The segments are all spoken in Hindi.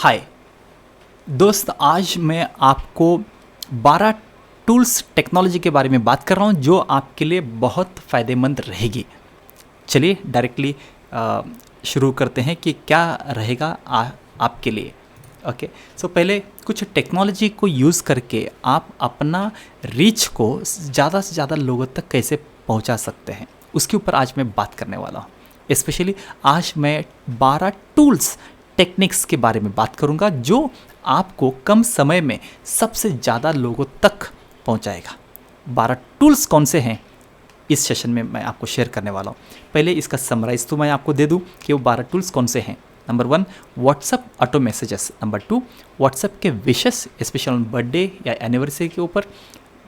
हाय दोस्त, आज मैं आपको 12 टूल्स टेक्नोलॉजी के बारे में बात कर रहा हूँ जो आपके लिए बहुत फ़ायदेमंद रहेगी। चलिए डायरेक्टली शुरू करते हैं कि क्या रहेगा आपके लिए। ओके सो पहले कुछ टेक्नोलॉजी को यूज़ करके आप अपना रीच को ज़्यादा से ज़्यादा लोगों तक कैसे पहुँचा सकते हैं, उसके ऊपर आज मैं बात करने वाला हूँ। स्पेशली आज मैं 12 टूल्स टेक्निक्स के बारे में बात करूंगा जो आपको कम समय में सबसे ज़्यादा लोगों तक पहुंचाएगा। 12 टूल्स कौन से हैं इस सेशन में मैं आपको शेयर करने वाला हूं। पहले इसका समराइज तो मैं आपको दे दूं कि वो 12 टूल्स कौन से हैं। Number 1, WhatsApp auto messages. Number 2, WhatsApp के विशेस स्पेशल ऑन बर्थडे या एनिवर्सरी के ऊपर।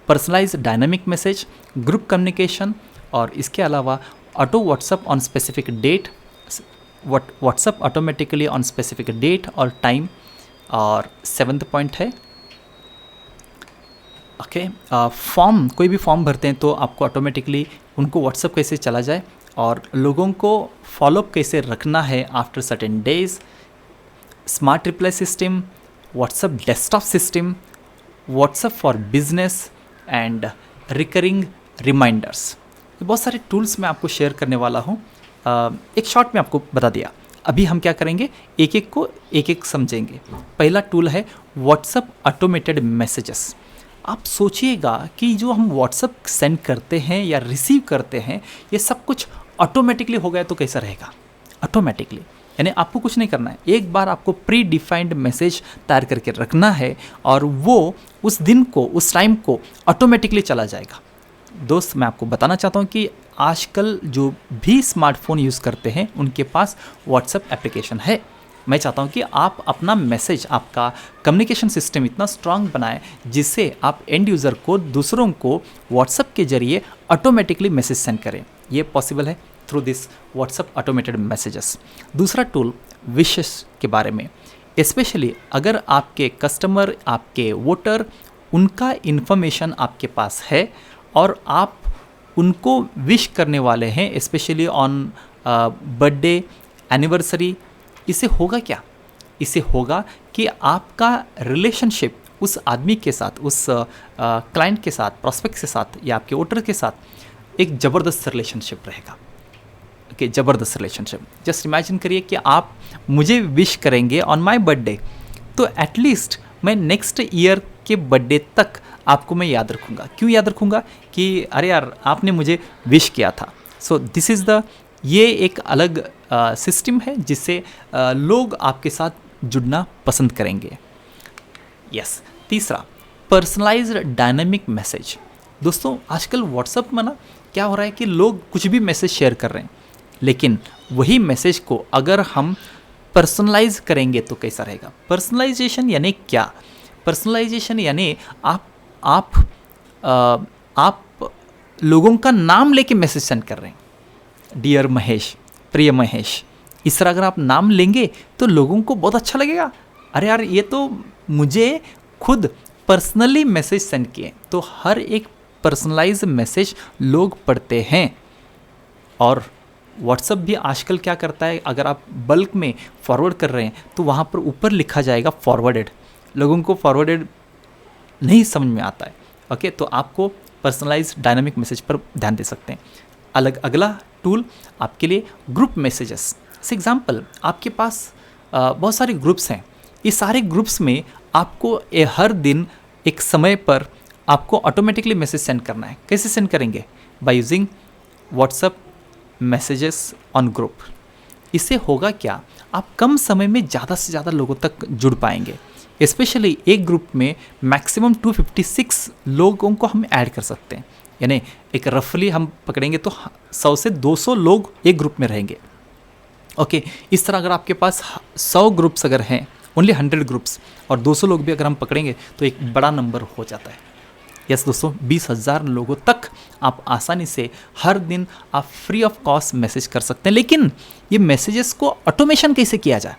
Personalise dynamic message, group communication, और इसके अलावा auto WhatsApp on specific date, WhatsApp automatically on specific date और टाइम। और 7th पॉइंट है फॉर्म। कोई भी फॉर्म भरते हैं तो आपको ऑटोमेटिकली उनको व्हाट्सअप कैसे चला जाए और लोगों को फॉलोअप कैसे रखना है after certain days. Smart reply system, WhatsApp desktop system, WhatsApp for business and recurring reminders. बहुत सारे टूल्स मैं आपको शेयर करने वाला हूँ। एक शॉर्ट में आपको बता दिया। अभी हम क्या करेंगे, एक एक को एक एक समझेंगे। पहला टूल है व्हाट्सअप ऑटोमेटेड मैसेजेस। आप सोचिएगा कि जो हम व्हाट्सअप सेंड करते हैं या रिसीव करते हैं ये सब कुछ ऑटोमेटिकली हो गया तो कैसा रहेगा। ऑटोमेटिकली यानी आपको कुछ नहीं करना है, एक बार आपको प्री डिफाइंड मैसेज तैयार करके रखना है और वो उस दिन को उस टाइम को ऑटोमेटिकली चला जाएगा। दोस्त, मैं आपको बताना चाहता हूँ कि आजकल जो भी स्मार्टफोन यूज़ करते हैं उनके पास व्हाट्सएप एप्लीकेशन है। मैं चाहता हूँ कि आप अपना मैसेज, आपका कम्युनिकेशन सिस्टम इतना स्ट्रांग बनाएं जिससे आप एंड यूज़र को, दूसरों को व्हाट्सएप के जरिए ऑटोमेटिकली मैसेज सेंड करें। ये पॉसिबल है through this WhatsApp automated messages. दूसरा टूल विशेस के बारे में, स्पेशली अगर आपके कस्टमर, आपके वोटर, उनका इन्फॉर्मेशन आपके पास है और आप उनको विश करने वाले हैं स्पेशली ऑन बर्थडे, एनिवर्सरी। इससे होगा क्या? इससे होगा कि आपका रिलेशनशिप उस आदमी के साथ, उस क्लाइंट के साथ, प्रॉस्पेक्ट के साथ या आपके वोटर के साथ एक ज़बरदस्त रिलेशनशिप रहेगा। ओके, ज़बरदस्त रिलेशनशिप। जस्ट इमेजिन करिए कि आप मुझे विश करेंगे ऑन माय बर्थडे, तो एटलीस्ट मैं नेक्स्ट ईयर के बर्थडे तक आपको मैं याद रखूँगा। क्यों याद रखूँगा? कि अरे यार आपने मुझे विश किया था। सो दिस इज़ द, ये एक अलग सिस्टम है जिससे लोग आपके साथ जुड़ना पसंद करेंगे। यस। तीसरा, पर्सनलाइज्ड डायनामिक मैसेज। दोस्तों, आजकल व्हाट्सएप में ना क्या हो रहा है कि लोग कुछ भी मैसेज शेयर कर रहे हैं, लेकिन वही मैसेज को अगर हम पर्सनलाइज करेंगे तो कैसा रहेगा। पर्सनलाइजेशन यानी क्या? पर्सनलाइजेशन यानी आप लोगों का नाम लेके मैसेज सेंड कर रहे हैं। डियर महेश, प्रिय महेश, इस तरह अगर आप नाम लेंगे तो लोगों को बहुत अच्छा लगेगा। अरे यार, ये तो मुझे खुद पर्सनली मैसेज सेंड किए। तो हर एक पर्सनलाइज मैसेज लोग पढ़ते हैं। और व्हाट्सएप भी आजकल क्या करता है, अगर आप बल्क में फॉरवर्ड कर रहे हैं तो वहाँ पर ऊपर लिखा जाएगा फॉरवर्डेड। लोगों को फॉरवर्डेड नहीं समझ में आता है। ओके, तो आपको पर्सनलाइज डायनामिक मैसेज पर ध्यान दे सकते हैं। अगला टूल आपके लिए ग्रुप मैसेजेस। फॉर एग्जांपल, आपके पास बहुत सारे ग्रुप्स हैं। इस सारे ग्रुप्स में आपको हर दिन एक समय पर आपको ऑटोमेटिकली मैसेज सेंड करना है। कैसे सेंड करेंगे? By using WhatsApp messages on group. इससे होगा क्या, आप कम समय में ज़्यादा से ज़्यादा लोगों तक जुड़ पाएंगे। स्पेशली एक ग्रुप में मैक्सिमम 256 लोगों को हम ऐड कर सकते हैं। यानी एक रफली हम पकड़ेंगे तो 100 से 200 लोग एक ग्रुप में रहेंगे। ओके, इस तरह अगर आपके पास 100 ग्रुप्स अगर हैं, ओनली 100 ग्रुप्स, और 200 लोग भी अगर हम पकड़ेंगे तो एक बड़ा नंबर हो जाता है। यस दोस्तों, 20,000 लोगों तक आप आसानी से हर दिन आप फ्री ऑफ कॉस्ट मैसेज कर सकते हैं। लेकिन ये मैसेजेस को ऑटोमेशन कैसे किया जाए,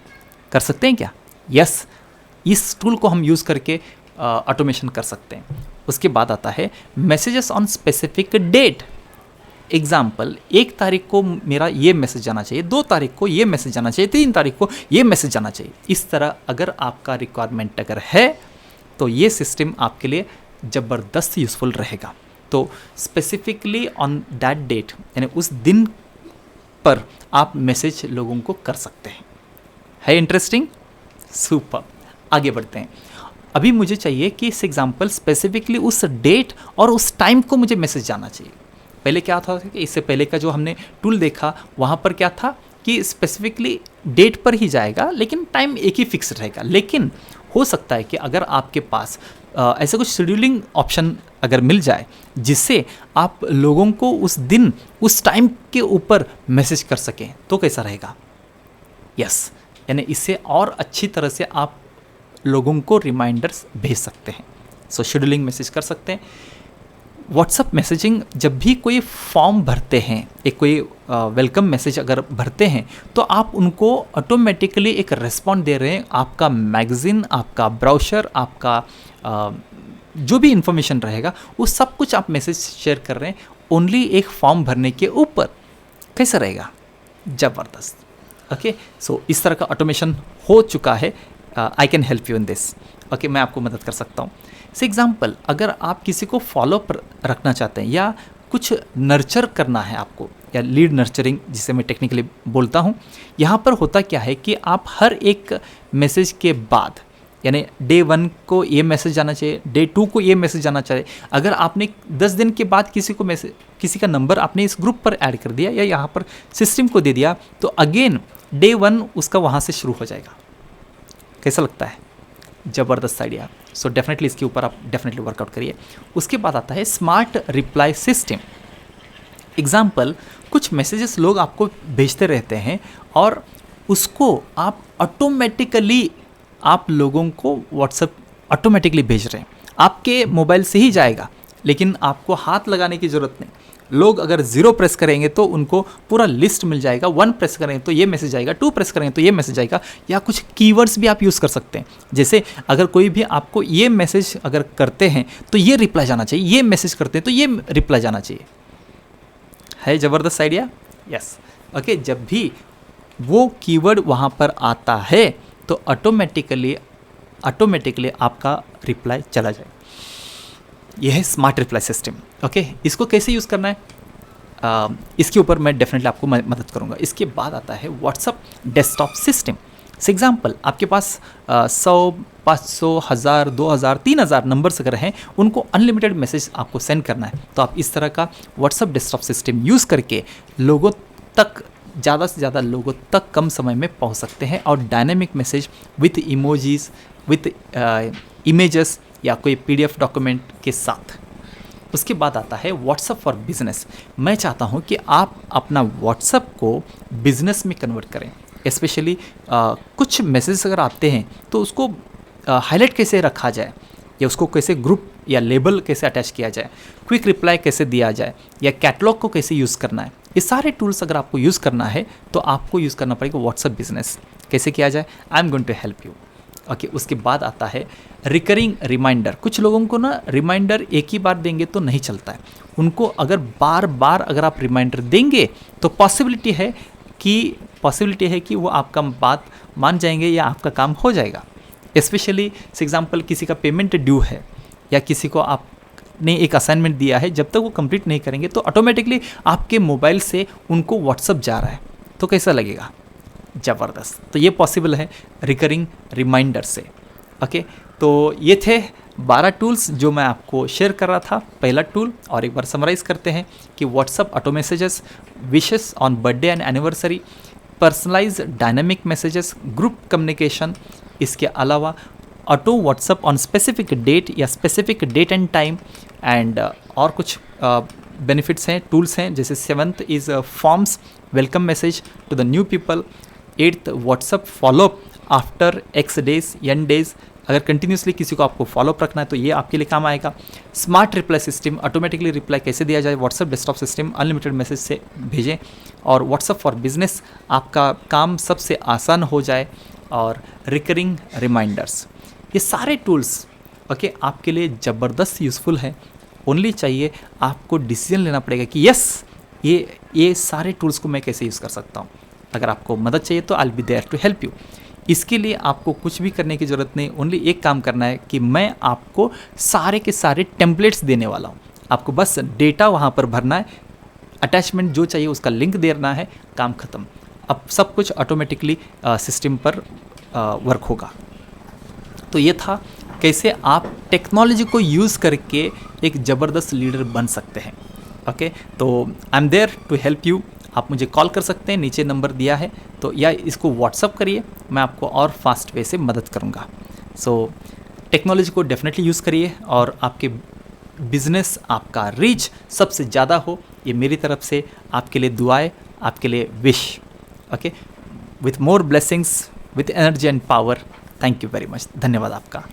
कर सकते हैं क्या? यस, इस टूल को हम यूज़ करके ऑटोमेशन कर सकते हैं। उसके बाद आता है messages on specific date. Example, 1 तारीख को मेरा ये मैसेज जाना चाहिए, 2 तारीख को ये मैसेज जाना चाहिए, 3 तारीख को ये मैसेज जाना चाहिए। इस तरह अगर आपका रिक्वायरमेंट अगर है तो ये सिस्टम आपके लिए ज़बरदस्त यूज़फुल रहेगा। तो स्पेसिफिकली ऑन दैट डेट, यानी उस दिन पर आप मैसेज लोगों को कर सकते हैं। है इंटरेस्टिंग? सुपर। आगे बढ़ते हैं। अभी मुझे चाहिए कि इस एग्जाम्पल स्पेसिफिकली उस डेट और उस टाइम को मुझे मैसेज जाना चाहिए। पहले क्या था कि इससे पहले का जो हमने टूल देखा वहाँ पर क्या था कि स्पेसिफिकली डेट पर ही जाएगा, लेकिन टाइम एक ही फिक्स रहेगा। लेकिन हो सकता है कि अगर आपके पास ऐसा कुछ शेड्यूलिंग ऑप्शन अगर मिल जाए जिससे आप लोगों को उस दिन उस टाइम के ऊपर मैसेज कर सकें, तो कैसा रहेगा? यस, यानी इससे और अच्छी तरह से आप लोगों को रिमाइंडर्स भेज सकते हैं। सो शेड्यूलिंग मैसेज कर सकते हैं। व्हाट्सअप मैसेजिंग, जब भी कोई फॉर्म भरते हैं, एक कोई वेलकम मैसेज अगर भरते हैं, तो आप उनको ऑटोमेटिकली एक रिस्पॉन्ड दे रहे हैं। आपका मैगज़ीन, आपका ब्राउशर, आपका जो भी इंफॉर्मेशन रहेगा वो सब कुछ आप मैसेज शेयर कर रहे हैं ओनली एक फॉर्म भरने के ऊपर। कैसा रहेगा? ज़बरदस्त। ओके, सो इस तरह का ऑटोमेशन हो चुका है। I can help you in this. Okay, मैं आपको मदद कर सकता हूँ। फॉर एग्जाम्पल, अगर आप किसी को फॉलो रखना चाहते हैं या कुछ नर्चर करना है आपको, या लीड नर्चरिंग जिसे मैं टेक्निकली बोलता हूँ, यहाँ पर होता क्या है कि आप हर एक मैसेज के बाद, यानी डे 1 को ये मैसेज जाना चाहिए, डे 2 को ये मैसेज जाना चाहिए। अगर आपने 10 दिन के बाद किसी का नंबर आपने इस ग्रुप पर ऐड कर दिया या यहाँ पर सिस्टम को दे दिया, तो अगेन डे 1 उसका वहाँ से शुरू हो जाएगा। कैसा लगता है? ज़बरदस्त आइडिया। सो डेफिनेटली इसके ऊपर आप डेफिनेटली वर्कआउट करिए। उसके बाद आता है स्मार्ट रिप्लाई सिस्टम। एग्जाम्पल, कुछ मैसेजेस लोग आपको भेजते रहते हैं और उसको आप ऑटोमेटिकली आप लोगों को व्हाट्सएप ऑटोमेटिकली भेज रहे हैं। आपके मोबाइल से ही जाएगा, लेकिन आपको हाथ लगाने की ज़रूरत नहीं। लोग अगर 0 प्रेस करेंगे तो उनको पूरा लिस्ट मिल जाएगा, 1 प्रेस करेंगे तो ये मैसेज आएगा, 2 प्रेस करेंगे तो ये मैसेज आएगा। या कुछ कीवर्ड्स भी आप यूज़ कर सकते हैं, जैसे अगर कोई भी आपको ये मैसेज अगर करते हैं तो ये रिप्लाई जाना चाहिए, ये मैसेज करते हैं तो ये रिप्लाई जाना चाहिए। है ज़बरदस्त आइडिया? यस। ओके, जब भी वो कीवर्ड वहाँ पर आता है तो ऑटोमेटिकली आपका रिप्लाई चला जाए। यह है स्मार्ट रिप्लाई सिस्टम। ओके, इसको कैसे यूज़ करना है इसके ऊपर मैं डेफिनेटली आपको मदद करूंगा। इसके बाद आता है WhatsApp desktop system. For example, आपके पास 100, 500, 1000, 2000, 3000 नंबर्स अगर हैं, उनको अनलिमिटेड मैसेज आपको सेंड करना है, तो आप इस तरह का व्हाट्सअप डेस्कटॉप सिस्टम यूज़ करके लोगों तक, ज़्यादा से ज़्यादा लोगों तक कम समय में पहुंच सकते हैं और dynamic message with emojis, with images या कोई PDF डॉक्यूमेंट के साथ। उसके बाद आता है व्हाट्सअप फॉर बिजनेस। मैं चाहता हूं कि आप अपना व्हाट्सअप को बिजनेस में कन्वर्ट करें। स्पेशली कुछ मैसेज अगर आते हैं तो उसको हाईलाइट कैसे रखा जाए, या उसको कैसे ग्रुप या लेबल कैसे अटैच किया जाए, क्विक रिप्लाई कैसे दिया जाए, या कैटलॉग को कैसे यूज़ करना है। ये सारे टूल्स अगर आपको यूज़ करना है तो आपको यूज़ करना पड़ेगा व्हाट्सअप बिजनेस। कैसे किया जाए? I am going to help you. Okay, उसके बाद आता है रिकरिंग रिमाइंडर। कुछ लोगों को ना रिमाइंडर एक ही बार देंगे तो नहीं चलता है, उनको अगर बार बार अगर आप रिमाइंडर देंगे तो पॉसिबिलिटी है कि वो आपका बात मान जाएंगे या आपका काम हो जाएगा। स्पेशली एग्जाम्पल, किसी का पेमेंट ड्यू है या किसी को आपने एक असाइनमेंट दिया है, जब तक वो कंप्लीट नहीं करेंगे तो ऑटोमेटिकली आपके मोबाइल से उनको व्हाट्सअप जा रहा है, तो कैसा लगेगा? ज़बरदस्त। तो ये पॉसिबल है रिकरिंग रिमाइंडर से। ओके, तो ये थे 12 टूल्स जो मैं आपको शेयर कर रहा था। पहला टूल, और एक बार समराइज करते हैं कि WhatsApp auto messages, wishes on birthday and anniversary, personalise dynamic messages, group communication, इसके अलावा auto WhatsApp on specific date या specific date and time, and और कुछ बेनिफिट्स हैं, टूल्स हैं, जैसे 7th is forms, welcome message to the new people, 8th WhatsApp follow up after X days, N days. अगर कंटिन्यूसली किसी को आपको फॉलोअप रखना है तो ये आपके लिए काम आएगा। Smart reply system, automatically reply कैसे दिया जाए, WhatsApp desktop system, unlimited message से भेजें। और व्हाट्सअप फॉर बिजनेस, आपका काम सबसे आसान हो जाए। और रिकरिंग रिमाइंडर्स, ये सारे टूल्स ओके आपके लिए ज़बरदस्त यूज़फुल है। ओनली चाहिए आपको डिसीजन लेना पड़ेगा कि यस ये सारे टूल्स को मैं कैसे यूज़ कर सकता हूँ। अगर आपको मदद चाहिए तो I will be there to help you. इसके लिए आपको कुछ भी करने की ज़रूरत नहीं, ओनली एक काम करना है कि मैं आपको सारे के सारे टेम्पलेट्स देने वाला हूँ। आपको बस डेटा वहाँ पर भरना है, अटैचमेंट जो चाहिए उसका लिंक देना है, काम ख़त्म। अब सब कुछ ऑटोमेटिकली सिस्टम पर वर्क होगा। तो ये था कैसे आप टेक्नोलॉजी को यूज़ करके एक ज़बरदस्त लीडर बन सकते हैं। ओके, तो I am there to help you. आप मुझे कॉल कर सकते हैं, नीचे नंबर दिया है, तो या इसको व्हाट्सअप करिए, मैं आपको और फास्ट वे से मदद करूँगा। सो टेक्नोलॉजी को डेफिनेटली यूज़ करिए और आपके बिजनेस, आपका रीच सबसे ज़्यादा हो, ये मेरी तरफ से आपके लिए दुआएं, आपके लिए wish. Okay, with more blessings, with energy and power. Thank you very much. धन्यवाद आपका।